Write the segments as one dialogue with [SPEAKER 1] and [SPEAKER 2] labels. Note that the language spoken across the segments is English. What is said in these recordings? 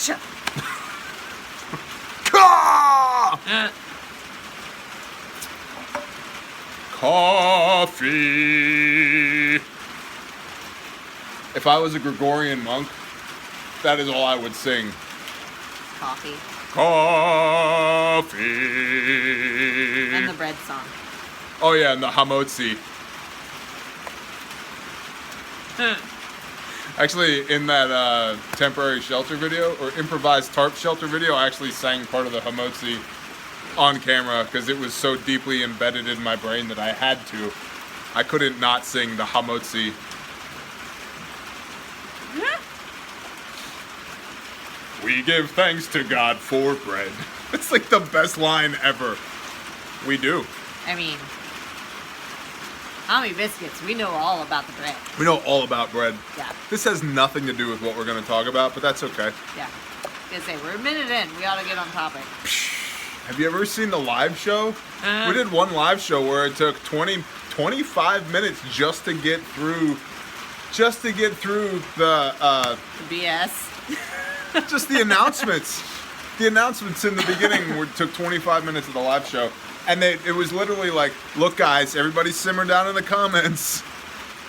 [SPEAKER 1] Gotcha.
[SPEAKER 2] Coffee. If I was a Gregorian monk, that is all I would sing.
[SPEAKER 1] Coffee.
[SPEAKER 2] Coffee.
[SPEAKER 1] And the bread song.
[SPEAKER 2] Oh yeah, and the hamotzi. Actually, in that temporary shelter video, or improvised tarp shelter video, I actually sang part of the hamotzi on camera because it was so deeply embedded in my brain that I had to. I couldn't not sing the hamotzi. We give thanks to God for bread. It's like the best line ever. We do.
[SPEAKER 1] I mean, Mommy Biscuits, we know all about the bread.
[SPEAKER 2] We know all about bread.
[SPEAKER 1] Yeah.
[SPEAKER 2] This has nothing to do with what we're going to talk about, but that's okay.
[SPEAKER 1] Yeah. I was gonna say, we're a minute in. We ought to get on topic.
[SPEAKER 2] Have you ever seen the live show? We did one live show where it took 25 minutes just to get through the
[SPEAKER 1] BS.
[SPEAKER 2] just the announcements. The announcements in the beginning took 25 minutes of the live show. And it was literally like, look guys, everybody simmer down in the comments.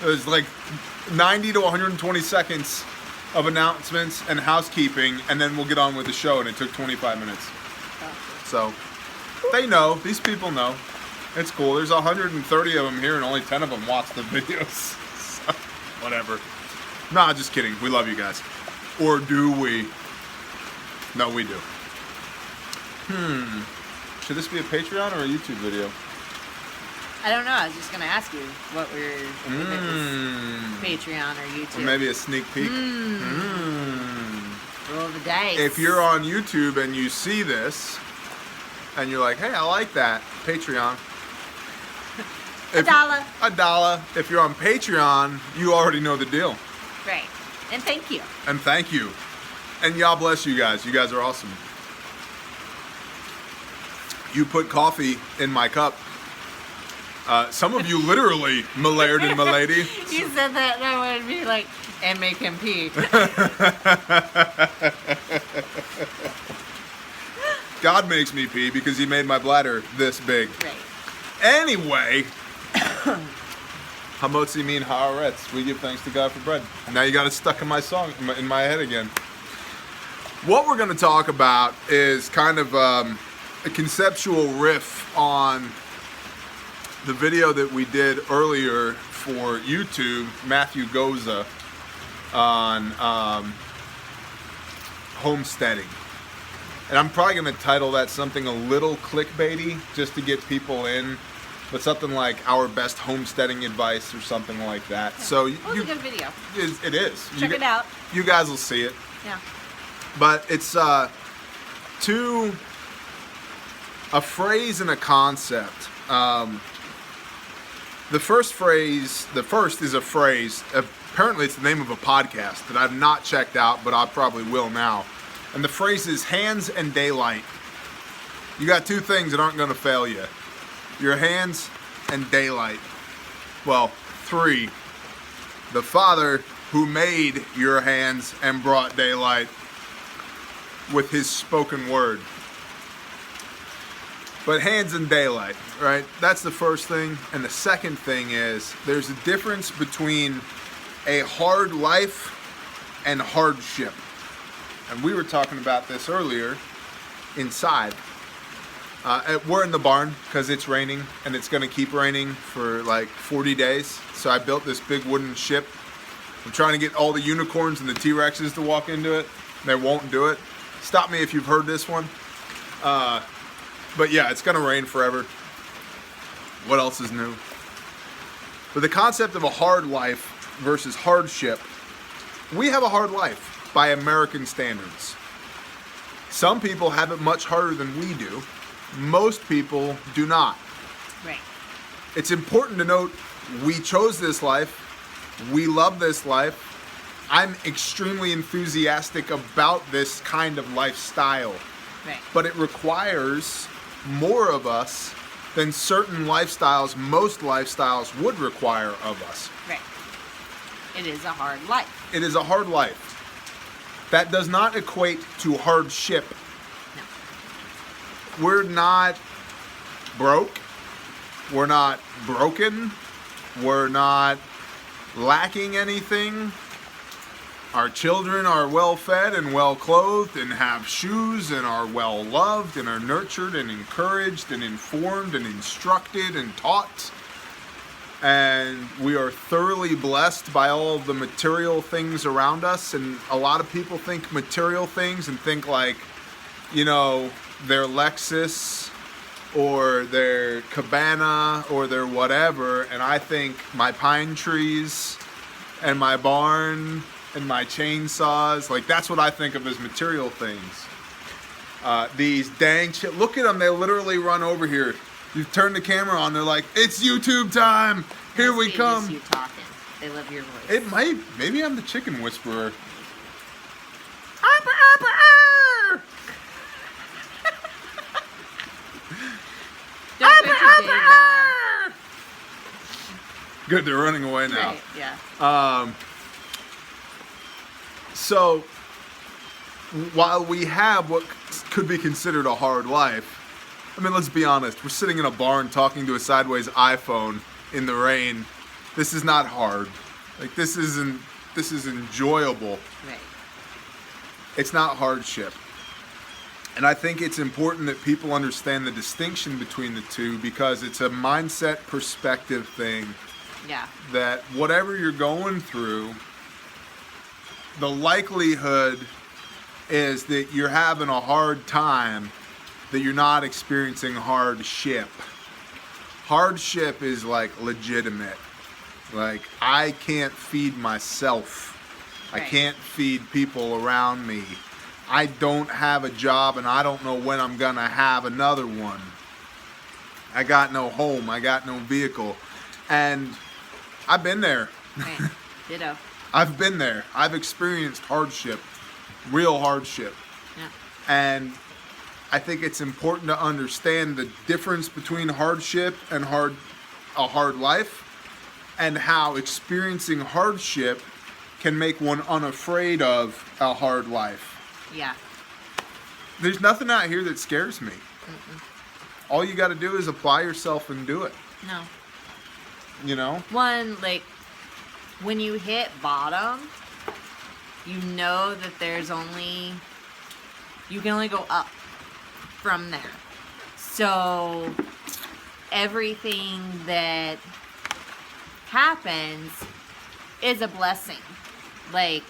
[SPEAKER 2] It was like 90 to 120 seconds of announcements and housekeeping, and then we'll get on with the show, and it took 25 minutes. So, they know. These people know. It's cool. There's 130 of them here, and only 10 of them watch the videos. So, whatever. Nah, just kidding. We love you guys. Or do we? No, we do. Should this be a Patreon or a YouTube video?
[SPEAKER 1] I don't know. I was just going to ask you if it was Patreon or YouTube.
[SPEAKER 2] Or maybe a sneak peek.
[SPEAKER 1] Roll the dice.
[SPEAKER 2] If you're on YouTube and you see this, and you're like, hey, I like that, Patreon.
[SPEAKER 1] $1.
[SPEAKER 2] $1. If you're on Patreon, you already know the deal.
[SPEAKER 1] Right. And thank you.
[SPEAKER 2] And thank you. And y'all bless you guys. You guys are awesome. You put coffee in my cup. Some of you literally, my laird and my lady.
[SPEAKER 1] You said that and I wanted to be like, and make him pee.
[SPEAKER 2] God makes me pee because he made my bladder this big.
[SPEAKER 1] Right.
[SPEAKER 2] Anyway, hamotzi mean haaretz. We give thanks to God for bread. Now you got it stuck in my song, in my head again. What we're going to talk about is kind of a conceptual riff on the video that we did earlier for YouTube, Matthew Goza, on homesteading. And I'm probably going to title that something a little clickbaity just to get people in, but something like our best homesteading advice or something like that.
[SPEAKER 1] Yeah.
[SPEAKER 2] So
[SPEAKER 1] It was a good video.
[SPEAKER 2] It is.
[SPEAKER 1] Check it out.
[SPEAKER 2] You guys will see it.
[SPEAKER 1] Yeah.
[SPEAKER 2] But it's a phrase and a concept. The first is a phrase. Apparently, it's the name of a podcast that I've not checked out, but I probably will now. And the phrase is hands and daylight. You got two things that aren't going to fail you. Your hands and daylight. Well, three. The Father who made your hands and brought daylight with his spoken word. But hands and daylight, right? That's the first thing. And the second thing is there's a difference between a hard life and hardship. And we were talking about this earlier inside. We're in the barn because it's raining and it's going to keep raining for like 40 days. So I built this big wooden ship. I'm trying to get all the unicorns and the T-Rexes to walk into it. They won't do it. Stop me if you've heard this one. But yeah, it's going to rain forever. What else is new? But the concept of a hard life versus hardship. We have a hard life by American standards. Some people have it much harder than we do. Most people do not.
[SPEAKER 1] Right.
[SPEAKER 2] It's important to note we chose this life. We love this life. I'm extremely enthusiastic about this kind of lifestyle.
[SPEAKER 1] Right.
[SPEAKER 2] But it requires more of us than certain lifestyles, most lifestyles would require of us.
[SPEAKER 1] Right. It is a hard life.
[SPEAKER 2] It is a hard life. That does not equate to hardship.
[SPEAKER 1] No.
[SPEAKER 2] We're not broke. We're not broken. We're not lacking anything. Our children are well fed and well clothed and have shoes and are well loved and are nurtured and encouraged and informed and instructed and taught. And we are thoroughly blessed by all of the material things around us. And a lot of people think material things and think like, you know, their Lexus or their cabana or their whatever. And I think my pine trees and my barn and my chainsaws, like that's what I think of as material things. These dang shit, look at them, they literally run over here. You turn the camera on, they're like, it's YouTube time, here we come.
[SPEAKER 1] Just you talking. They love your voice.
[SPEAKER 2] It might, maybe I'm the chicken whisperer.
[SPEAKER 1] Don't put your Dave on.
[SPEAKER 2] Good, they're running away now.
[SPEAKER 1] Right, yeah.
[SPEAKER 2] So, while we have what could be considered a hard life, I mean, let's be honest, we're sitting in a barn talking to a sideways iPhone in the rain. This is not hard. Like, this is enjoyable.
[SPEAKER 1] Right.
[SPEAKER 2] It's not hardship. And I think it's important that people understand the distinction between the two because it's a mindset perspective thing.
[SPEAKER 1] Yeah.
[SPEAKER 2] That whatever you're going through, the likelihood is that you're having a hard time, that you're not experiencing hardship. Hardship is like legitimate. Like, I can't feed myself.
[SPEAKER 1] Right.
[SPEAKER 2] I can't feed people around me. I don't have a job and I don't know when I'm gonna have another one. I got no home, I got no vehicle. And I've been there.
[SPEAKER 1] Right. Ditto.
[SPEAKER 2] I've been there. I've experienced hardship, real hardship.
[SPEAKER 1] Yeah.
[SPEAKER 2] And I think it's important to understand the difference between hardship and a hard life, and how experiencing hardship can make one unafraid of a hard life.
[SPEAKER 1] Yeah.
[SPEAKER 2] There's nothing out here that scares me.
[SPEAKER 1] Mm-mm.
[SPEAKER 2] All you got to do is apply yourself and do it.
[SPEAKER 1] No.
[SPEAKER 2] You know?
[SPEAKER 1] One, like, when you hit bottom, you know that you can only go up from there. So, everything that happens is a blessing. Like,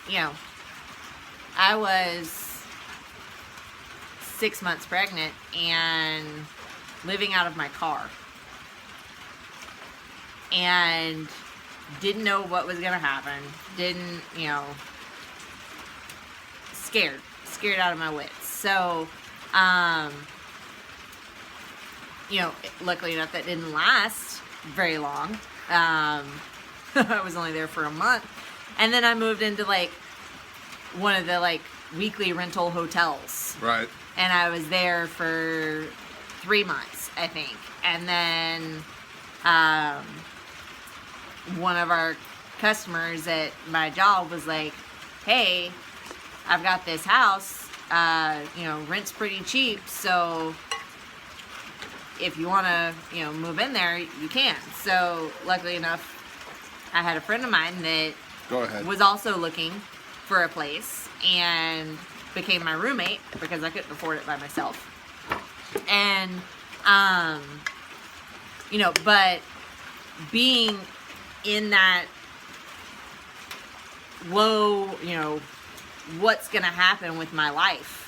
[SPEAKER 1] you know, I was 6 months pregnant and living out of my car. And didn't know what was going to happen. Didn't, you know, scared out of my wits. So, you know, luckily enough, that didn't last very long. I was only there for a month. And then I moved into, like, one of the, like, weekly rental hotels.
[SPEAKER 2] Right.
[SPEAKER 1] And I was there for 3 months, I think. And then, one of our customers at my job was like, hey, I've got this house, you know, rent's pretty cheap, so if you want to, you know, move in there, you can. So, luckily enough, I had a friend of mine that was also looking for a place and became my roommate because I couldn't afford it by myself. And, you know, but being in that low, you know, what's going to happen with my life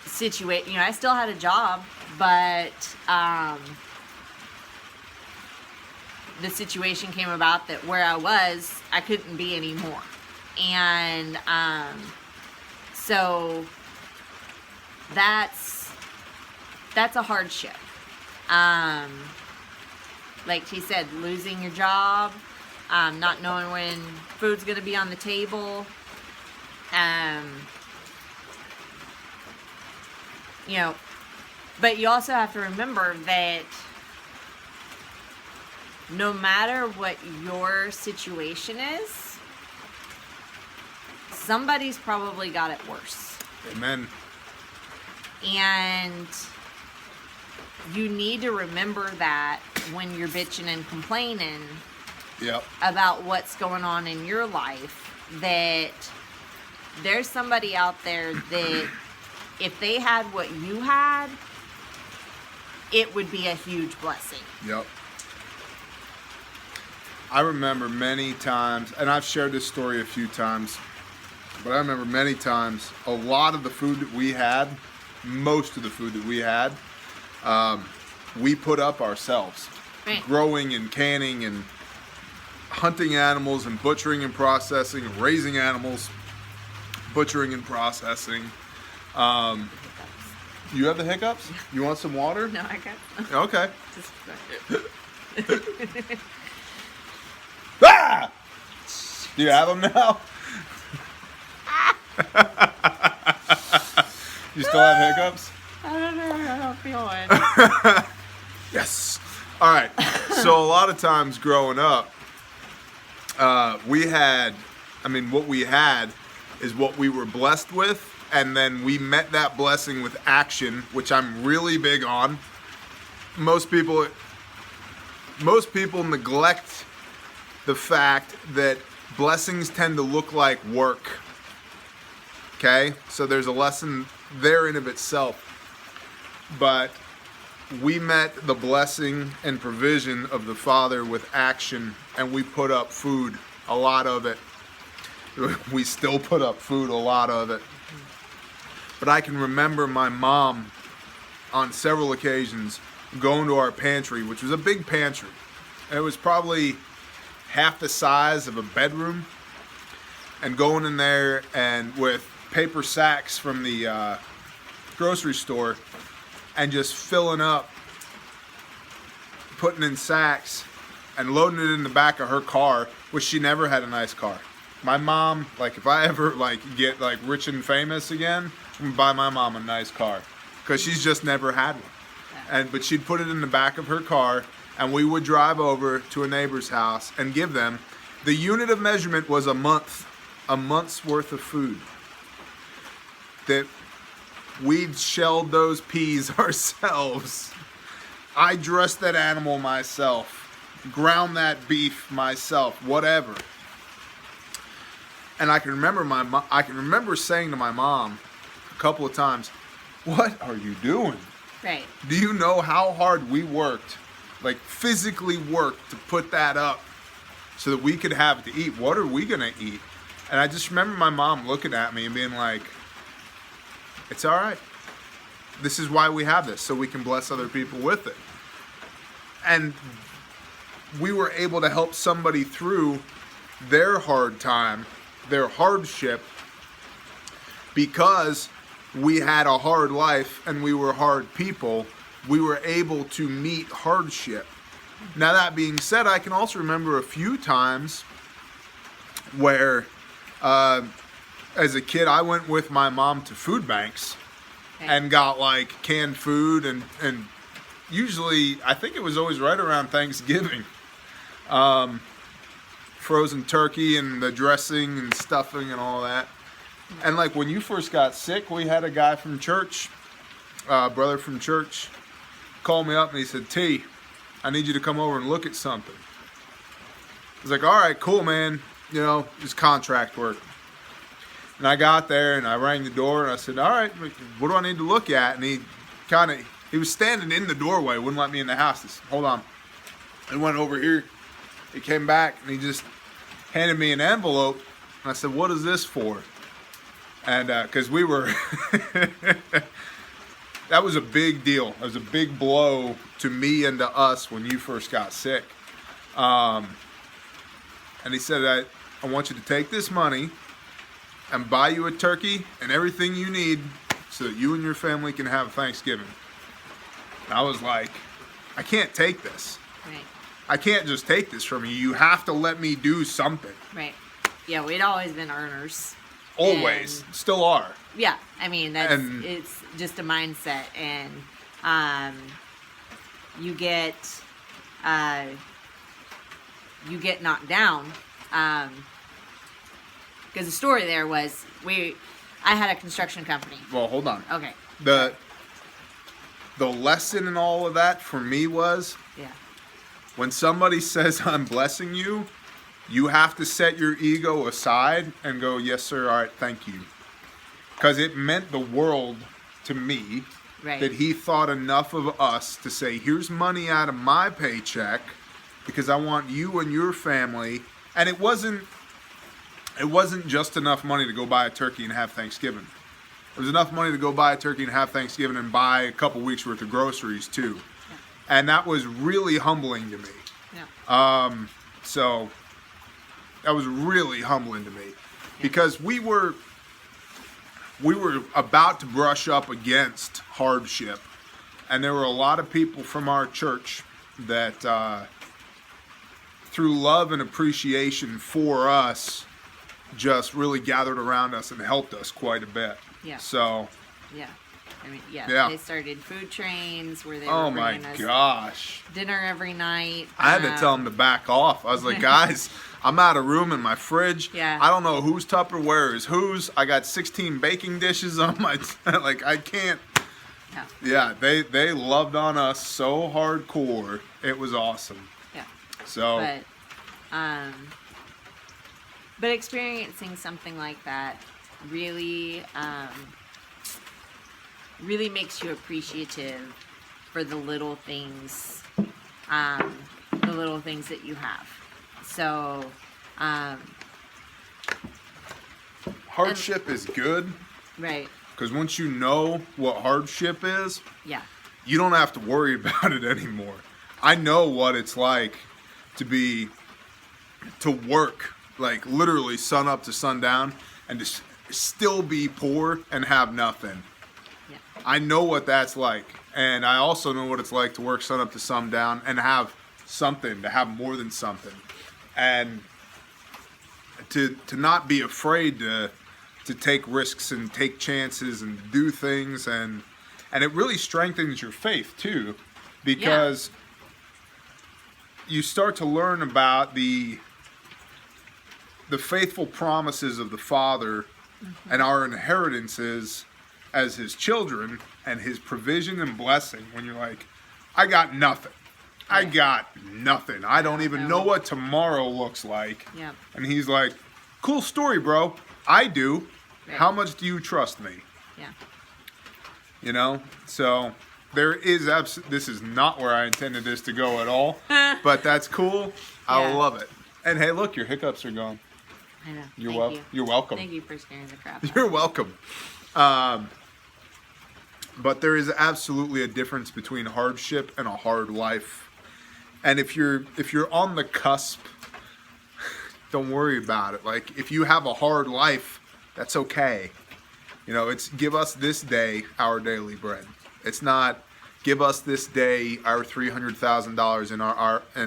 [SPEAKER 1] situation, you know, I still had a job, but the situation came about that where I was, I couldn't be anymore. And so that's a hardship. Like she said, losing your job, not knowing when food's going to be on the table. You know, but you also have to remember that no matter what your situation is, somebody's probably got it worse.
[SPEAKER 2] Amen.
[SPEAKER 1] And you need to remember that when you're bitching and complaining
[SPEAKER 2] Yep.
[SPEAKER 1] about what's going on in your life, that there's somebody out there that if they had what you had, it would be a huge blessing.
[SPEAKER 2] Yep. I remember many times, and I've shared this story a few times, but I remember many times a lot of the food that we had, most of the food that we had, we put up ourselves.
[SPEAKER 1] Right.
[SPEAKER 2] Growing and canning and hunting animals and butchering and processing, and raising animals, butchering and processing. You have the hiccups? You want some water?
[SPEAKER 1] No, I got
[SPEAKER 2] Okay.
[SPEAKER 1] just
[SPEAKER 2] Ah! Do you have them now? You still have hiccups?
[SPEAKER 1] I don't know. I don't feel it.
[SPEAKER 2] Yes. All right. So a lot of times growing up, what we had is what we were blessed with, and then we met that blessing with action, which I'm really big on. Most people neglect the fact that blessings tend to look like work. Okay? So there's a lesson there in of itself. But we met the blessing and provision of the Father with action, and we put up food, a lot of it. We still put up food, a lot of it. But I can remember my mom on several occasions going to our pantry, which was a big pantry. And it was probably half the size of a bedroom, and going in there and with paper sacks from the grocery store and just filling up, putting in sacks and loading it in the back of her car, which she never had a nice car. My mom, like, if I ever get rich and famous again, I'm gonna buy my mom a nice car, because she's just never had one. But she'd put it in the back of her car, and we would drive over to a neighbor's house and give them. The unit of measurement was a month's worth of food. That we'd shelled those peas ourselves. I dressed that animal myself, ground that beef myself, whatever. And I can remember saying to my mom a couple of times, "What are you doing?
[SPEAKER 1] Right.
[SPEAKER 2] Do you know how hard we worked, physically worked, to put that up so that we could have to eat? What are we gonna eat?" And I just remember my mom looking at me and being like, "It's all right. This is why we have this, so we can bless other people with it." And we were able to help somebody through their hard time, their hardship, because we had a hard life and we were hard people. We were able to meet hardship. Now, that being said, I can also remember a few times where, as a kid, I went with my mom to food banks and got canned food, and usually, I think it was always right around Thanksgiving, frozen turkey and the dressing and stuffing and all that. And when you first got sick, we had a guy from church, brother from church, call me up and he said, "T, I need you to come over and look at something." I was like, "All right, cool, man. It's contract work." And I got there and I rang the door and I said, "All right, what do I need to look at?" And he was standing in the doorway, wouldn't let me in the house. He said, "Hold on." And went over here. He came back and he just handed me an envelope. And I said, "What is this for?" And because we were, that was a big deal. It was a big blow to me and to us when you first got sick. And he said, I want you to take this money and buy you a turkey and everything you need so that you and your family can have Thanksgiving. And I was like, I can't take this.
[SPEAKER 1] Right.
[SPEAKER 2] I can't just take this from you. You have to let me do something.
[SPEAKER 1] Right. Yeah, we'd always been earners.
[SPEAKER 2] Always. Still are.
[SPEAKER 1] Yeah, I mean, it's just a mindset, and you get you get knocked down. Because the story there was I had a construction company.
[SPEAKER 2] Well, hold on.
[SPEAKER 1] Okay.
[SPEAKER 2] The lesson in all of that for me was,
[SPEAKER 1] Yeah.
[SPEAKER 2] when somebody says I'm blessing you, you have to set your ego aside and go, yes, sir, all right, thank you. Because it meant the world to me
[SPEAKER 1] Right.
[SPEAKER 2] that he thought enough of us to say, here's money out of my paycheck because I want you and your family. And it wasn't just enough money to go buy a turkey and have Thanksgiving. It was enough money to go buy a turkey and have Thanksgiving and buy a couple weeks worth of groceries too.
[SPEAKER 1] Yeah.
[SPEAKER 2] And that was really humbling to me.
[SPEAKER 1] Yeah.
[SPEAKER 2] So that was really humbling to me because we were about to brush up against hardship, and there were a lot of people from our church that through love and appreciation for us just really gathered around us and helped us quite a bit.
[SPEAKER 1] Yeah.
[SPEAKER 2] So
[SPEAKER 1] Yeah. I mean,
[SPEAKER 2] Yeah.
[SPEAKER 1] They started food trains where they
[SPEAKER 2] oh
[SPEAKER 1] were
[SPEAKER 2] my
[SPEAKER 1] bringing us
[SPEAKER 2] gosh,
[SPEAKER 1] dinner every night.
[SPEAKER 2] I had to tell them to back off. I was like, guys, I'm out of room in my fridge.
[SPEAKER 1] Yeah.
[SPEAKER 2] I don't know whose Tupperware is whose. I got 16 baking dishes on my like I can't.
[SPEAKER 1] Yeah.
[SPEAKER 2] Yeah, they loved on us so hardcore. It was awesome.
[SPEAKER 1] Yeah.
[SPEAKER 2] So
[SPEAKER 1] But experiencing something like that really really makes you appreciative for the little things that you have. So
[SPEAKER 2] hardship is good
[SPEAKER 1] right.
[SPEAKER 2] because once you know what hardship is,
[SPEAKER 1] Yeah.
[SPEAKER 2] you don't have to worry about it anymore. I know what it's like to work like literally sun up to sundown and to still be poor and have nothing.
[SPEAKER 1] Yeah.
[SPEAKER 2] I know what that's like, and I also know what it's like to work sun up to sundown and have something, to have more than something, and to not be afraid to take risks and take chances and do things, and it really strengthens your faith too, because you start to learn about the faithful promises of the Father and our inheritances as his children and his provision and blessing when you're like, I got nothing. I got nothing. I don't even know what tomorrow looks like.
[SPEAKER 1] Yeah.
[SPEAKER 2] And he's like, cool story, bro. I do.
[SPEAKER 1] Right.
[SPEAKER 2] How much do you trust me?
[SPEAKER 1] Yeah.
[SPEAKER 2] You know? So there is this is not where I intended this to go at all, but that's cool. I
[SPEAKER 1] Yeah.
[SPEAKER 2] love it. And hey, look, your hiccups are gone.
[SPEAKER 1] I know.
[SPEAKER 2] You're
[SPEAKER 1] Thank you.
[SPEAKER 2] You're welcome.
[SPEAKER 1] Thank you for scaring the crap out of me.
[SPEAKER 2] You're welcome. But there is absolutely a difference between hardship and a hard life. And if you're on the cusp, don't worry about it. Like if you have a hard life, that's okay. You know, it's give us this day our daily bread. It's not give us this day our $300,000 in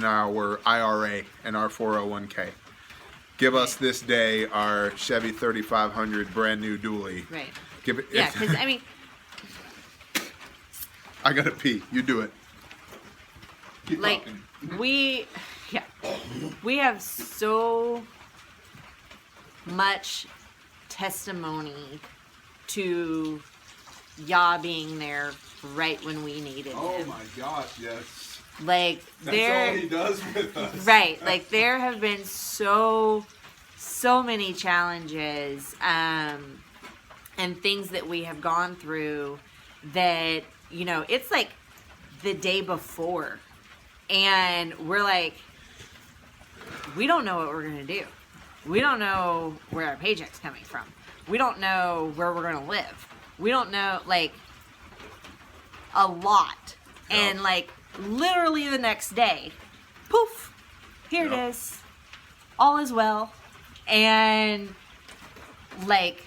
[SPEAKER 2] our IRA and our 401k. Give us this day our Chevy 3500 brand new dually.
[SPEAKER 1] Right.
[SPEAKER 2] Give it.
[SPEAKER 1] Yeah, because I mean,
[SPEAKER 2] I gotta pee. You do it. Keep
[SPEAKER 1] like
[SPEAKER 2] talking.
[SPEAKER 1] we have so much testimony to Yah being there right when we needed him.
[SPEAKER 2] my gosh, yes.
[SPEAKER 1] Like there,
[SPEAKER 2] does with us.
[SPEAKER 1] right? Like there have been so many challenges and things that we have gone through that, you know, it's like the day before and we're like, we don't know what we're gonna do. We don't know where our paycheck's coming from. We don't know where we're gonna live. We don't know, like, a lot.
[SPEAKER 2] Yep.
[SPEAKER 1] And like literally the next day, poof, here it is. All is well. And like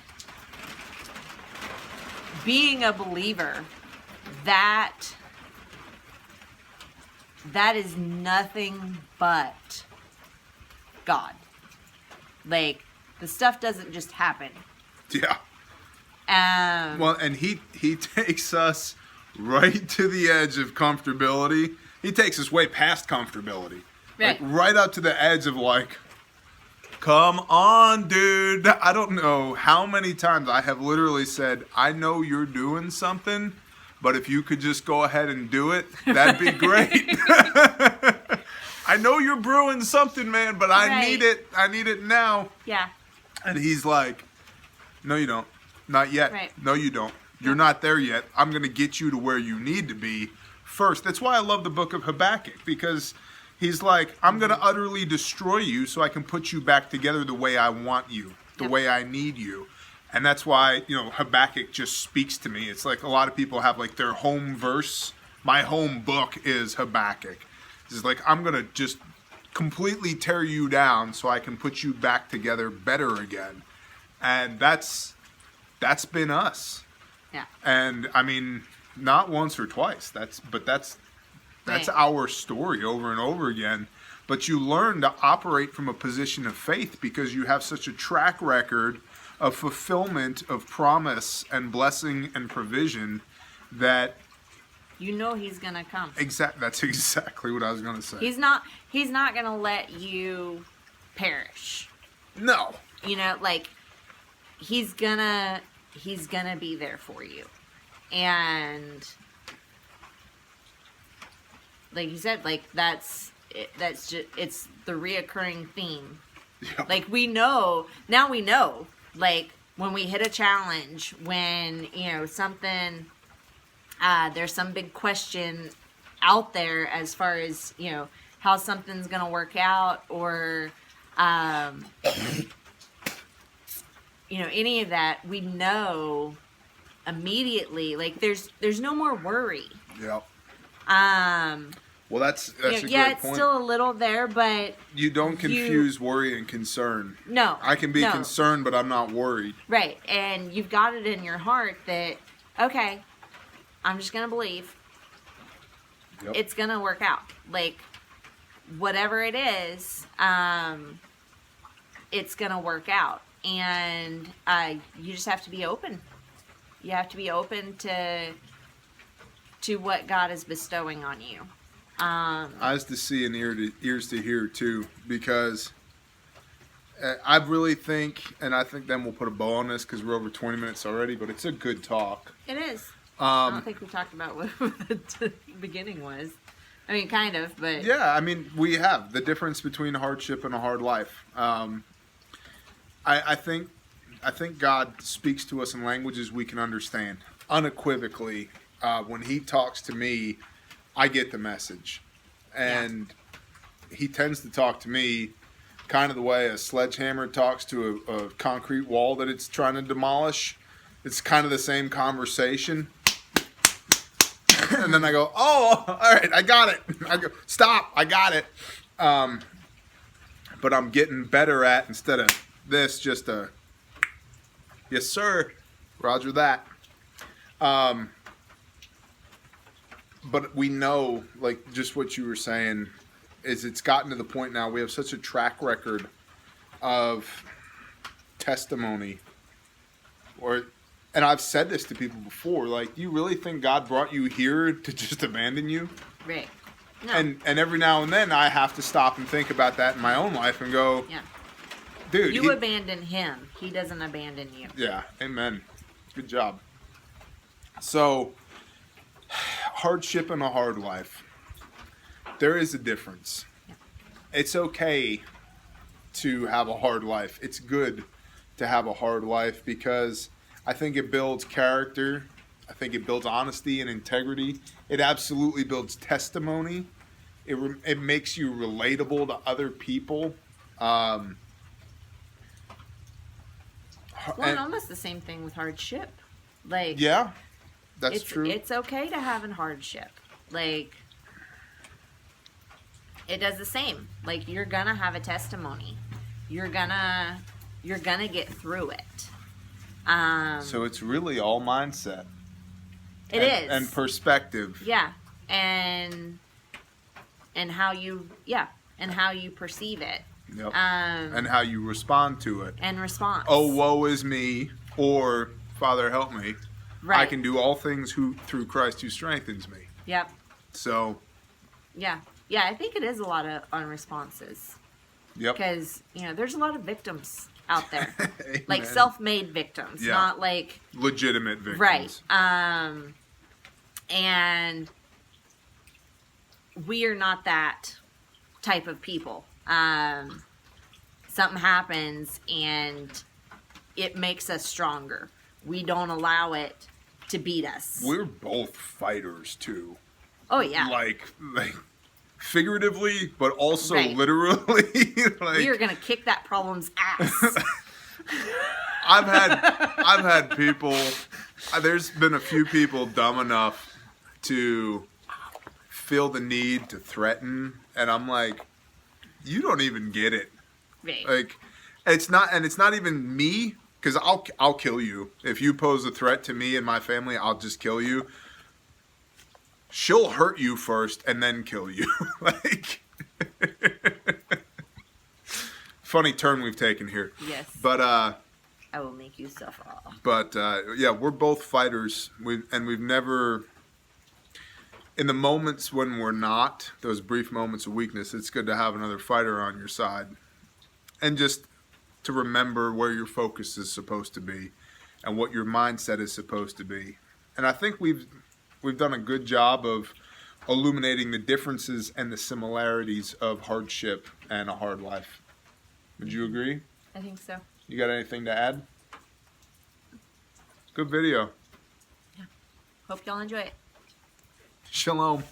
[SPEAKER 1] being a believer, that is nothing but God. Like the stuff doesn't just happen.
[SPEAKER 2] Yeah. Well, and he takes us right to the edge of comfortability. He takes us way past comfortability.
[SPEAKER 1] Right.
[SPEAKER 2] Like, right up to the edge of like, come on, dude. I don't know how many times I have literally said, I know you're doing something, but if you could just go ahead and do it, that'd be great. I know you're brewing something, man, but I
[SPEAKER 1] Right.
[SPEAKER 2] need it. I need it now.
[SPEAKER 1] Yeah.
[SPEAKER 2] And he's like, no, you don't. Not yet.
[SPEAKER 1] Right.
[SPEAKER 2] No, you don't. You're not there yet. I'm going to get you to where you need to be first. That's why I love the book of Habakkuk, because he's like, I'm going to utterly destroy you so I can put you back together the way I want you, the way I need you. And that's why, Habakkuk just speaks to me. It's like a lot of people have like their home verse. My home book is Habakkuk. It's like, I'm going to just completely tear you down so I can put you back together better again. And that's been us.
[SPEAKER 1] Yeah.
[SPEAKER 2] And I mean, not once or twice. That's
[SPEAKER 1] Right.
[SPEAKER 2] our story over and over again. But you learn to operate from a position of faith because you have such a track record of fulfillment of promise and blessing and provision that
[SPEAKER 1] You know he's gonna come.
[SPEAKER 2] that's exactly what I was going to say.
[SPEAKER 1] He's not gonna let you perish.
[SPEAKER 2] No.
[SPEAKER 1] Like he's gonna be there for you. And like you said, like that's just it's the reoccurring theme.
[SPEAKER 2] Yeah.
[SPEAKER 1] Like we know like when we hit a challenge, when something there's some big question out there as far as how something's gonna work out, or any of that, we know immediately. Like there's no more worry.
[SPEAKER 2] Yep. Well, that's a great
[SPEAKER 1] it's
[SPEAKER 2] point.
[SPEAKER 1] still a little there, but
[SPEAKER 2] You don't confuse worry and concern.
[SPEAKER 1] no,
[SPEAKER 2] I can be
[SPEAKER 1] no.
[SPEAKER 2] concerned, but I'm not worried.
[SPEAKER 1] Right, and you've got it in your heart that, okay, I'm just going to believe
[SPEAKER 2] Yep.
[SPEAKER 1] it's going to work out. Like, whatever it is, it's going to work out. And you just have to be open. You have to be open to what God is bestowing on you.
[SPEAKER 2] Eyes to see and ears to hear too, because I really think, and I think then we'll put a bow on this because we're over 20 minutes already, but it's a good talk.
[SPEAKER 1] It is. I don't think we talked about what the beginning was. I mean, kind of, but
[SPEAKER 2] Yeah, I mean, we have the difference between hardship and a hard life. I think God speaks to us in languages we can understand unequivocally. When He talks to me, I get the message, and He tends to talk to me kind of the way a sledgehammer talks to a concrete wall that it's trying to demolish. It's kind of the same conversation. And then I go, oh, all right, I got it. I go, stop, I got it. But I'm getting better at, instead of this, just a, yes, sir, roger that. But we know, like just what you were saying, is it's gotten to the point now we have such a track record of testimony. And I've said this to people before, like, you really think God brought you here to just abandon you?
[SPEAKER 1] right. No.
[SPEAKER 2] And every now and then I have to stop and think about that in my own life and go,
[SPEAKER 1] yeah.
[SPEAKER 2] dude.
[SPEAKER 1] You abandon Him. He doesn't abandon you.
[SPEAKER 2] Yeah, amen. Good job. So, hardship and a hard life. There is a difference.
[SPEAKER 1] Yeah.
[SPEAKER 2] It's okay to have a hard life. It's good to have a hard life because I think it builds character. I think it builds honesty and integrity. It absolutely builds testimony. It makes you relatable to other people.
[SPEAKER 1] Well, and almost the same thing with hardship. Like,
[SPEAKER 2] yeah, that's true.
[SPEAKER 1] It's okay to have a hardship. Like, it does the same. Like, you're gonna have a testimony. You're gonna get through it.
[SPEAKER 2] So it's really all mindset.
[SPEAKER 1] It is.
[SPEAKER 2] And perspective.
[SPEAKER 1] Yeah, and how you perceive it.
[SPEAKER 2] Yep. And how you respond to it.
[SPEAKER 1] And response.
[SPEAKER 2] Oh, woe is me, or Father, help me.
[SPEAKER 1] Right.
[SPEAKER 2] I can do all things through Christ who strengthens me.
[SPEAKER 1] Yep.
[SPEAKER 2] So.
[SPEAKER 1] Yeah. Yeah, I think it is a lot of unresponses.
[SPEAKER 2] Yep.
[SPEAKER 1] Because, you know, there's a lot of victims out there. Like
[SPEAKER 2] Amen.
[SPEAKER 1] self-made victims,
[SPEAKER 2] Yeah.
[SPEAKER 1] not like...
[SPEAKER 2] Legitimate victims.
[SPEAKER 1] Right. And we are not that type of people. Something happens and it makes us stronger. We don't allow it to beat us.
[SPEAKER 2] We're both fighters too.
[SPEAKER 1] Oh, yeah.
[SPEAKER 2] Like figuratively, but also
[SPEAKER 1] Right.
[SPEAKER 2] literally. Like,
[SPEAKER 1] We are going to kick that problem's ass.
[SPEAKER 2] I've had people. There's been a few people dumb enough to feel the need to threaten, and I'm like, you don't even get it.
[SPEAKER 1] Right.
[SPEAKER 2] Like, it's not even me, because I'll kill you if you pose a threat to me and my family. I'll just kill you. She'll hurt you first and then kill you. Like, funny turn we've taken here.
[SPEAKER 1] Yes.
[SPEAKER 2] But
[SPEAKER 1] I will make you suffer.
[SPEAKER 2] But yeah, we're both fighters. We've never, in the moments when we're not, those brief moments of weakness, it's good to have another fighter on your side, and just to remember where your focus is supposed to be, and what your mindset is supposed to be. And I think we've done a good job of illuminating the differences and the similarities of hardship and a hard life. Would you agree?
[SPEAKER 1] I think so.
[SPEAKER 2] You got anything to add? Good video.
[SPEAKER 1] Hope y'all enjoy it.
[SPEAKER 2] Shalom.